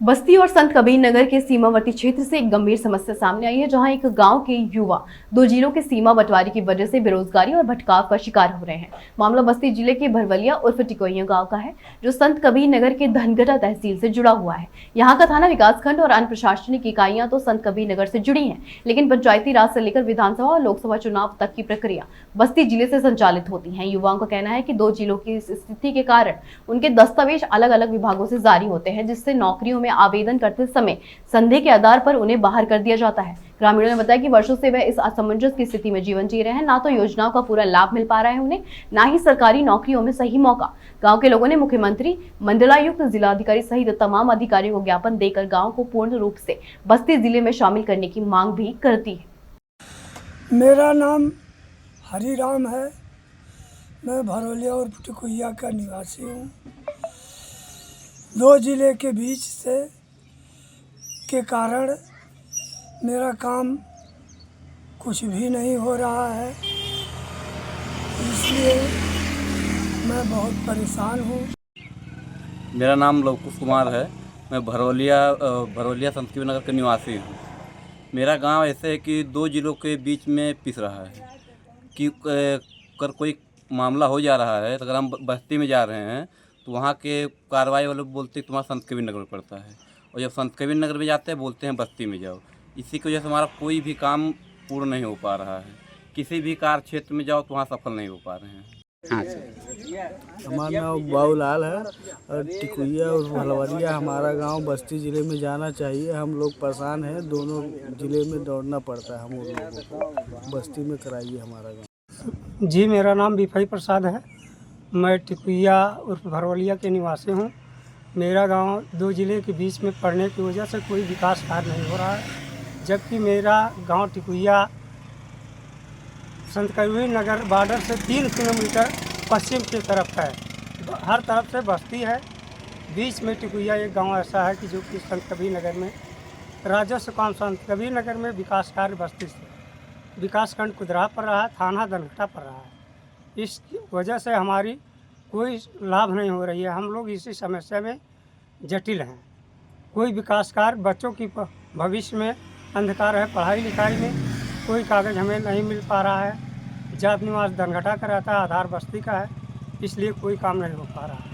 बस्ती और संत कबीर नगर के सीमावर्ती क्षेत्र से एक गंभीर समस्या सामने आई है, जहां एक गांव के युवा दो जिलों के सीमा बंटवारे की वजह से बेरोजगारी और भटकाव का शिकार हो रहे हैं। मामला बस्ती जिले के भरवलिया उर्फ टिकोइया गांव का है, जो संत कबीर नगर के धनगटा तहसील से जुड़ा हुआ है। यहाँ का थाना विकासखंड और अन्य प्रशासनिक इकाइयां तो संत कबीर नगर से जुड़ी हैं, लेकिन पंचायती राज से लेकर विधानसभा और लोकसभा चुनाव तक की प्रक्रिया बस्ती जिले से संचालित होती है। युवाओं का कहना है कि दो जिलों की इस स्थिति के कारण उनके दस्तावेज अलग अलग विभागों से जारी होते हैं, जिससे नौकरियों में आवेदन करते समय संदेह के आधार पर उन्हें बाहर कर दिया जाता है। ग्रामीणों ने बताया कि वर्षों से वह इस असमंजस की स्थिति में जीवन जी रहे हैं। ना तो योजनाओं का पूरा लाभ मिल पा रहा है उन्हें, ना ही सरकारी नौकरियों में सही मौका। गांव के लोगों ने मुख्यमंत्री, मंडलायुक्त, जिलाधिकारी सहित तमाम अधिकारियों को ज्ञापन देकर गांव को पूर्ण रूप से बस्ती जिले में शामिल करने की मांग भी करती है। मेरा नाम हरिराम है। मैं भरौलिया और टिकोइया का निवासी हूँ। दो जिले के बीच से के कारण मेरा काम कुछ भी नहीं हो रहा है, इसलिए मैं बहुत परेशान हूँ। मेरा नाम लवकुश कुमार है। मैं भरौलिया संत कबीर नगर का निवासी हूँ। मेरा गांव ऐसे है कि दो जिलों के बीच में पिस रहा है कि अगर कोई मामला हो जा रहा है तो अगर हम बस्ती में जा रहे हैं तो वहाँ के कार्रवाई वाले बोलते हैं तुम्हारा संत कबीर नगर में पड़ता है, और जब संत कबीर नगर में जाते हैं बोलते हैं बस्ती में जाओ। इसी की वजह से हमारा कोई भी काम पूर्ण नहीं हो पा रहा है। किसी भी कार्य क्षेत्र में जाओ तो वहाँ सफल नहीं हो पा रहे हैं। हाँ सर, हमारा नाम बाबूलाल है और टिकोइया और भरवलिया हमारा गांव बस्ती ज़िले में जाना चाहिए। हम लोग परेशान हैं, दोनों ज़िले में दौड़ना पड़ता है हम लोगों को। बस्ती में कराइए हमारा गांव। जी, मेरा नाम बिफई प्रसाद है। मैं टिकोइया उर्फ भरवलिया के निवासी हूँ। मेरा गांव दो ज़िले के बीच में पड़ने की वजह से कोई विकास कार्य नहीं हो रहा है, जबकि मेरा गांव टिकोइया संत कबीर नगर बॉर्डर से 3 किलोमीटर पश्चिम की तरफ है। हर तरफ से बस्ती है। बीच में टिकोइया एक गांव ऐसा है कि जो कि संत कबीर नगर में राजस्व काम संत कबीर नगर में विकास कार्य बस्ती से विकासखंड कुदरा पड़ रहा है, थाना धनगटा पड़ रहा है। इस वजह से हमारी कोई लाभ नहीं हो रही है। हम लोग इसी समस्या में जटिल हैं। कोई विकास कार्य, बच्चों की भविष्य में अंधकार है, पढ़ाई लिखाई में कोई कागज़ हमें नहीं मिल पा रहा है। जात निवास धनगटा का रहता है, आधार बस्ती का है, इसलिए कोई काम नहीं हो पा रहा है।